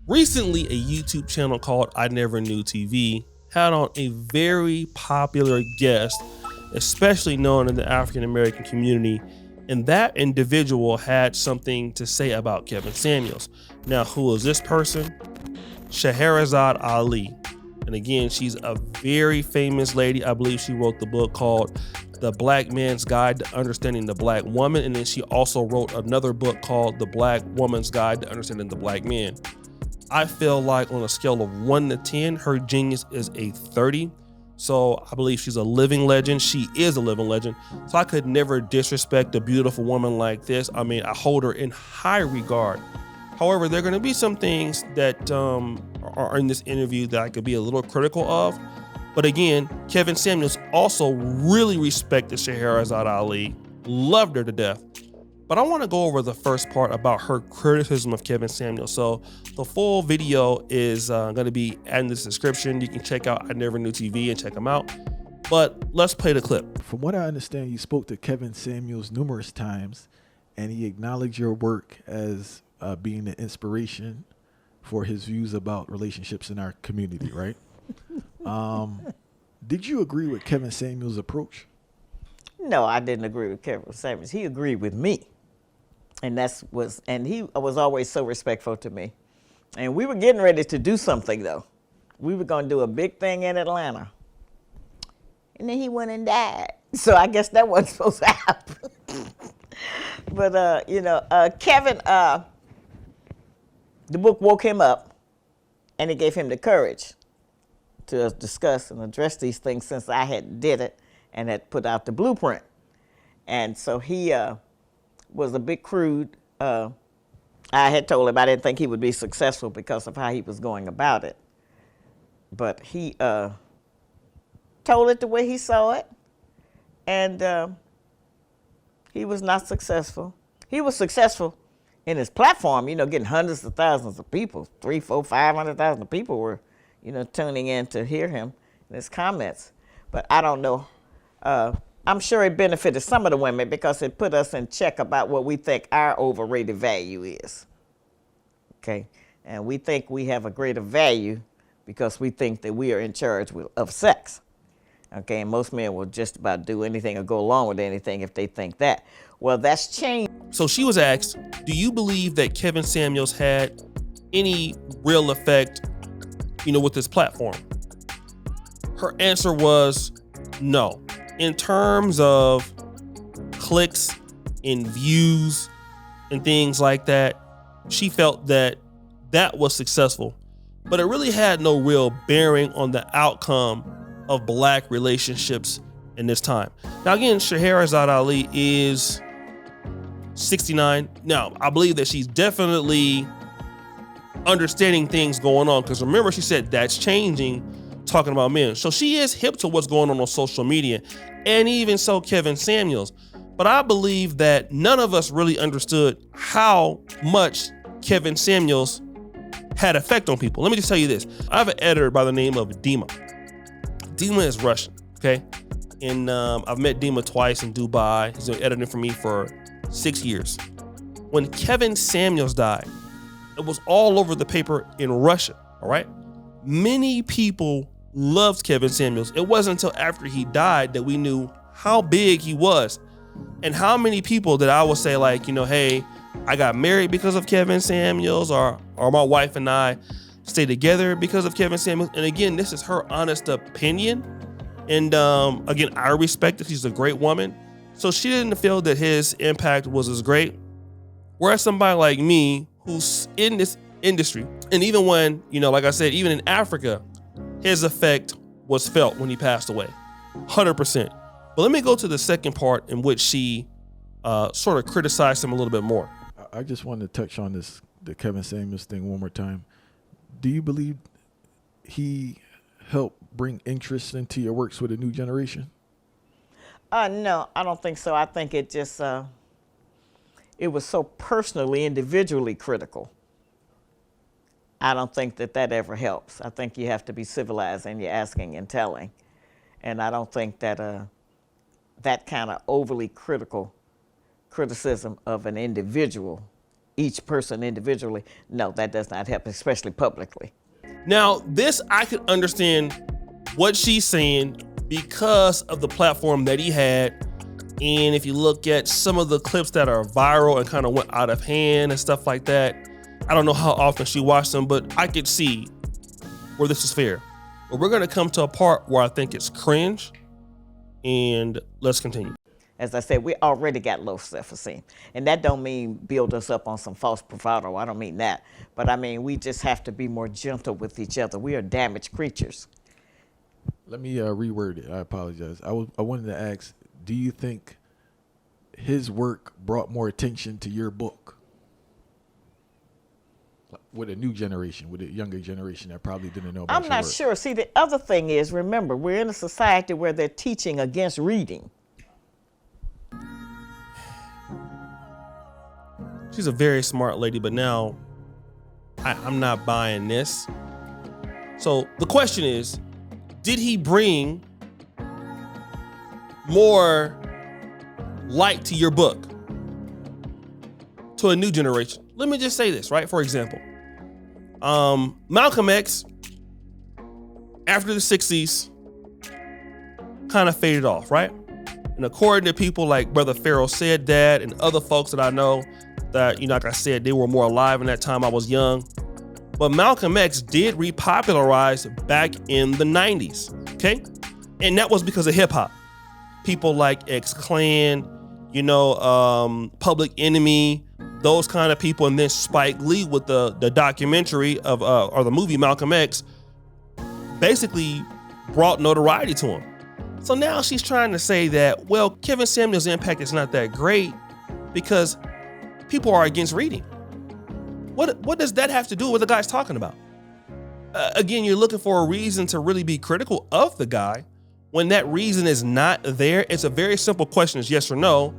Recently, a YouTube channel called I Never Knew TV had on a very popular guest, especially known in the African American community, and that individual had something to say about Kevin Samuels. Now, who is this person? Scheherazade Ali. And again, she's a very famous lady. I believe she wrote the book called The Black Man's Guide to Understanding the Black Woman. And then she also wrote another book called The Black Woman's Guide to Understanding the Black Man. I feel like on a scale of 1 to 10, her genius is a 30. So I believe she's a living legend. She is a living legend. So I could never disrespect a beautiful woman like this. I mean, I hold her in high regard. However, there are going to be some things that are in this interview that I could be a little critical of. But again, Kevin Samuels also really respected Scheherazade Ali, loved her to death. But I want to go over the first part about her criticism of Kevin Samuels. So the full video is going to be in the description. You can check out I Never Knew TV and check them out. But let's play the clip. From what I understand, you spoke to Kevin Samuels numerous times, and he acknowledged your work as being an inspiration for his views about relationships in our community, right? Did you agree with Kevin Samuels' approach? No, I didn't agree with Kevin Samuels. He agreed with me. And he was always so respectful to me. And we were getting ready to do something, though. We were going to do a big thing in Atlanta. And then he went and died. So I guess that wasn't supposed to happen. But, Kevin, the book woke him up, and it gave him the courage to discuss and address these things since I had did it and had put out the blueprint. And so he was a bit crude. I had told him I didn't think he would be successful because of how he was going about it. But he told it the way he saw it, and he was not successful. He was successful in his platform, getting hundreds of thousands of people, 300,000, 400,000, 500,000 people were, tuning in to hear him and his comments. But I don't know. I'm sure it benefited some of the women because it put us in check about what we think our overrated value is. Okay? And we think we have a greater value because we think that we are in charge of sex. Okay? And most men will just about do anything or go along with anything if they think that. Well, that's changed. So she was asked, do you believe that Kevin Samuels had any real effect, with this platform? Her answer was no. In terms of clicks and views and things like that, she felt that was successful, but it really had no real bearing on the outcome of Black relationships in this time. Now again, Scheherazade Ali is 69. Now, I believe that she's definitely understanding things going on, because remember she said that's changing, talking about men. So she is hip to what's going on social media, and even so Kevin Samuels. But I believe that none of us really understood how much Kevin Samuels had effect on people. Let me just tell you this. I have an editor by the name of Dima. Dima is Russian, okay? And I've met Dima twice in Dubai. He's been editing for me for 6 years. When Kevin Samuels died, it was all over the paper in Russia, all right? Many people loved Kevin Samuels. It wasn't until after he died that we knew how big he was, and how many people that I would say like, hey, I got married because of Kevin Samuels, or my wife and I stayed together because of Kevin Samuels. And again, this is her honest opinion. And again, I respect that she's a great woman. So she didn't feel that his impact was as great. Whereas somebody like me, who's in this industry, and even when, like I said, even in Africa, his effect was felt when he passed away, 100%. But let me go to the second part in which she sort of criticized him a little bit more. I just wanted to touch on the Kevin Samuels thing one more time. Do you believe he helped bring interest into your works with a new generation? No, I don't think so. I think it just, it was so personally, individually critical. I don't think that ever helps. I think you have to be civilized in your asking and telling. And I don't think that that kind of overly criticism of an individual each person individually, no, that does not help, especially publicly. Now, this I could understand what she's saying because of the platform that he had. And if you look at some of the clips that are viral and kind of went out of hand and stuff like that, I don't know how often she watched them, but I could see where this is fair. But we're gonna come to a part where I think it's cringe, and let's continue. As I said, we already got low self-esteem. And that don't mean build us up on some false bravado. I don't mean that. But I mean, we just have to be more gentle with each other. We are damaged creatures. Let me reword it. I apologize. I wanted to ask, do you think his work brought more attention to your book? With a new generation, with a younger generation that probably didn't know about your work. I'm not sure. See, the other thing is, remember, we're in a society where they're teaching against reading. She's a very smart lady, but now I'm not buying this. So the question is, did he bring more light to your book, to a new generation? Let me just say this, right? For example, Malcolm X, after the 60s, kind of faded off, right? And according to people like Brother Pharaoh said that, and other folks that I know that, like I said, they were more alive in that time I was young. But Malcolm X did repopularize back in the 90s, okay? And that was because of hip hop. People like X-Clan, Public Enemy, those kind of people, and then Spike Lee with the documentary of or the movie Malcolm X basically brought notoriety to him. So now she's trying to say that, well, Kevin Samuels' impact is not that great because people are against reading. What does that have to do with what the guy's talking about? Again, you're looking for a reason to really be critical of the guy when that reason is not there. It's a very simple question, it's yes or no.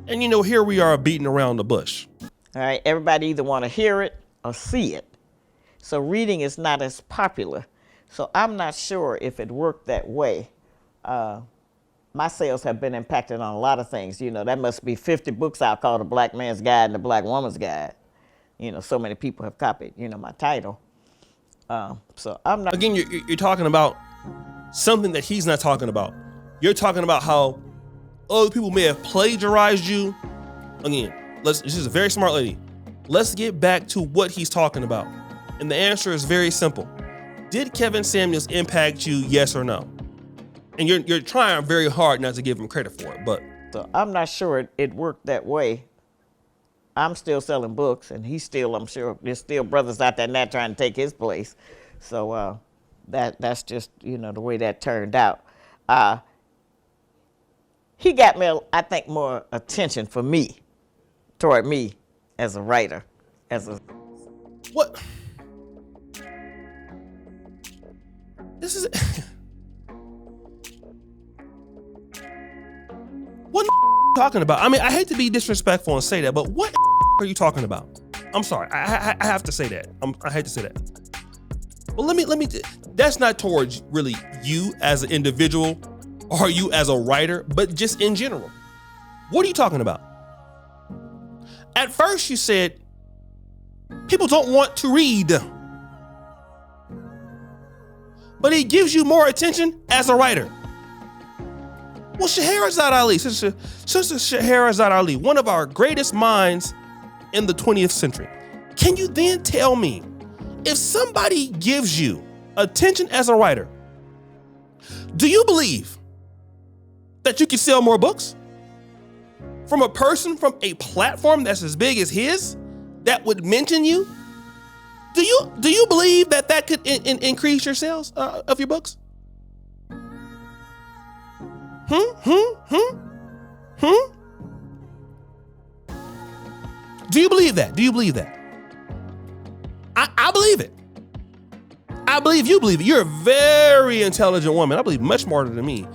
And here we are beating around the bush. All right, everybody either want to hear it or see it. So reading is not as popular. So I'm not sure if it worked that way. My sales have been impacted on a lot of things. That must be 50 books out called The Black Man's Guide and The Black Woman's Guide. So many people have copied, my title. So I'm not. Again, you're talking about something that he's not talking about. You're talking about how other people may have plagiarized you. Again, she's a very smart lady. Let's get back to what he's talking about. And the answer is very simple. Did Kevin Samuels impact you, yes or no? And you're trying very hard not to give him credit for it, but. So I'm not sure it worked that way. I'm still selling books, and he's still, I'm sure, there's still brothers out there now trying to take his place. So that's just, the way that turned out. He got me, I think, more attention for me, toward me as a writer, What? This is... What talking about? I mean, I hate to be disrespectful and say that, but what are you talking about? I'm sorry, I have to say that. I hate to say that. But let me. That's not towards really you as an individual or you as a writer, but just in general. What are you talking about? At first, you said people don't want to read, but it gives you more attention as a writer. Well, Scheherazade Ali, Sister Scheherazade Ali, one of our greatest minds in the 20th century. Can you then tell me, if somebody gives you attention as a writer, do you believe that you can sell more books? From a person from a platform that's as big as his that would mention you? Do you believe that could increase your sales of your books? Do you believe that? I believe it. I believe you believe it. You're a very intelligent woman. I believe much smarter than me.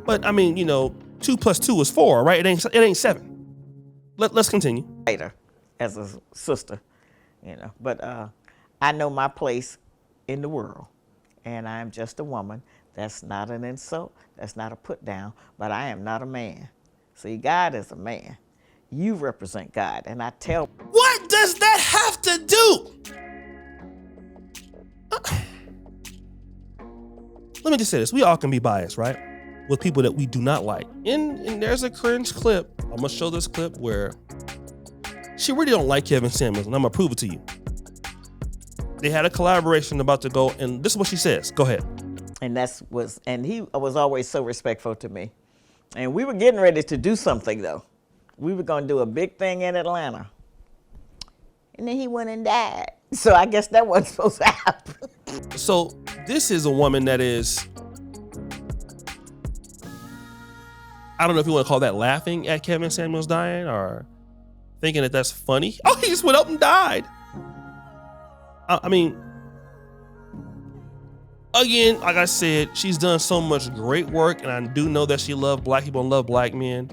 But I mean, 2 + 2 is 4, right? It ain't 7. Let's continue. Later, as a sister, But I know my place in the world, and I'm just a woman. That's not an insult. That's not a put down. But I am not a man. See, God is a man. You represent God, and I tell. What does that have to do? Let me just say this. We all can be biased, right? With people that we do not like. And there's a cringe clip. I'm going to show this clip where she really don't like Kevin Samuels, and I'm going to prove it to you. They had a collaboration about to go, and this is what she says. Go ahead. And he was always so respectful to me. And we were getting ready to do something, though. We were going to do a big thing in Atlanta. And then he went and died. So I guess that wasn't supposed to happen. So this is a woman that is, I don't know if you want to call that laughing at Kevin Samuels dying or thinking that that's funny. Oh, he just went up and died. I mean, again, like I said, she's done so much great work, and I do know that she loves black people and love black men.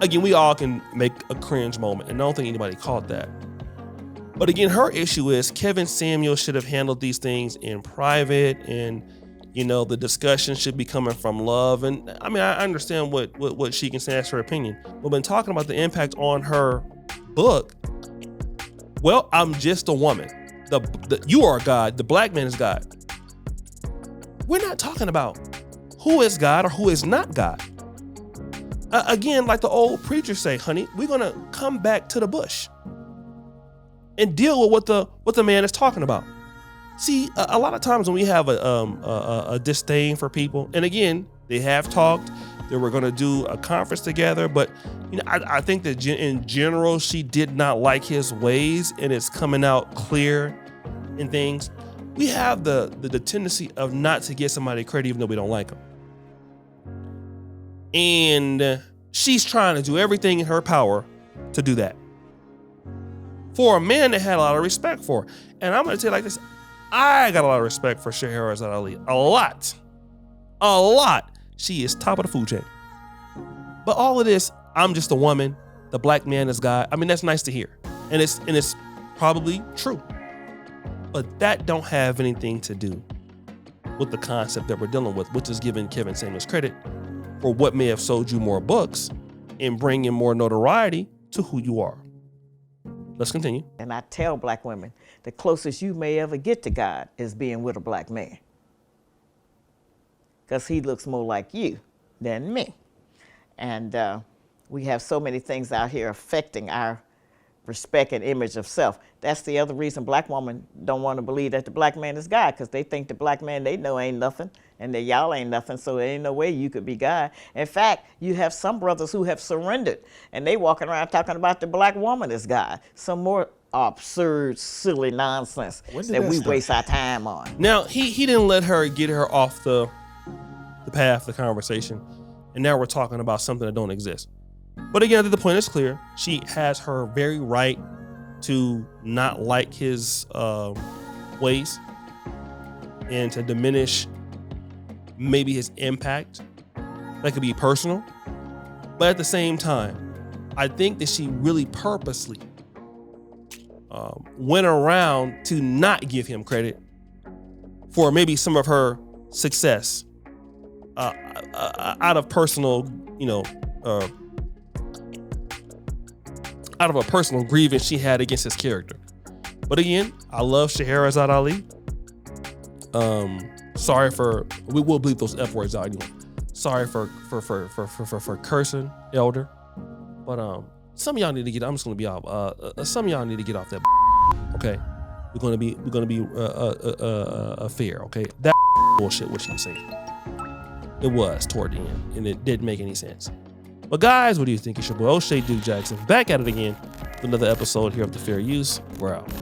Again, we all can make a cringe moment, and I don't think anybody caught that. But again, her issue is Kevin Samuels should have handled these things in private, and the discussion should be coming from love. And I mean, I understand what she can say as her opinion. But when talking about the impact on her book, well, I'm just a woman. You are God. The black man is God. We're not talking about who is God or who is not God. Again, like the old preachers say, honey, we're going to come back to the bush and deal with what the man is talking about. See, a lot of times when we have a disdain for people, and again, they have talked, they were going to do a conference together, but I think that in general, she did not like his ways, and it's coming out clear in things. We have the tendency of not to give somebody credit even though we don't like them. And she's trying to do everything in her power to do that. For a man that had a lot of respect for her. And I'm going to tell you like this, I got a lot of respect for Scheherazade Ali. A lot. She is top of the food chain. But all of this, I'm just a woman. The black man is God. I mean, that's nice to hear. And it's probably true. But that don't have anything to do with the concept that we're dealing with, which is giving Kevin Samuels credit for what may have sold you more books and bringing more notoriety to who you are. Let's continue. And I tell black women, the closest you may ever get to God is being with a black man. Because he looks more like you than me. And we have so many things out here affecting our respect and image of self. That's the other reason black women don't want to believe that the black man is God, because they think the black man they know ain't nothing, and that y'all ain't nothing, so there ain't no way you could be God. In fact, you have some brothers who have surrendered, and they walking around talking about the black woman as God. Some more absurd, silly nonsense that we waste our time on. Now, he didn't let her get her off the path, the conversation, and now we're talking about something that don't exist. But again, I think the point is clear. She has her very right to not like his ways and to diminish maybe his impact. That could be personal. But at the same time, I think that she really purposely went around to not give him credit for maybe some of her success out of personal, out of a personal grievance she had against his character. But again, I love Scheherazade Ali. Sorry for, we will bleep those F words out anyway. Sorry for cursing, elder. But some of y'all need to get, I'm just gonna be off. Some of y'all need to get off that. Okay, we're gonna be fair. Okay, that bullshit what she was saying. It was toward the end, and it didn't make any sense. But guys, what do you think? It's your boy O'Shea Duke Jackson back at it again with another episode here of The Fair Use. We're out.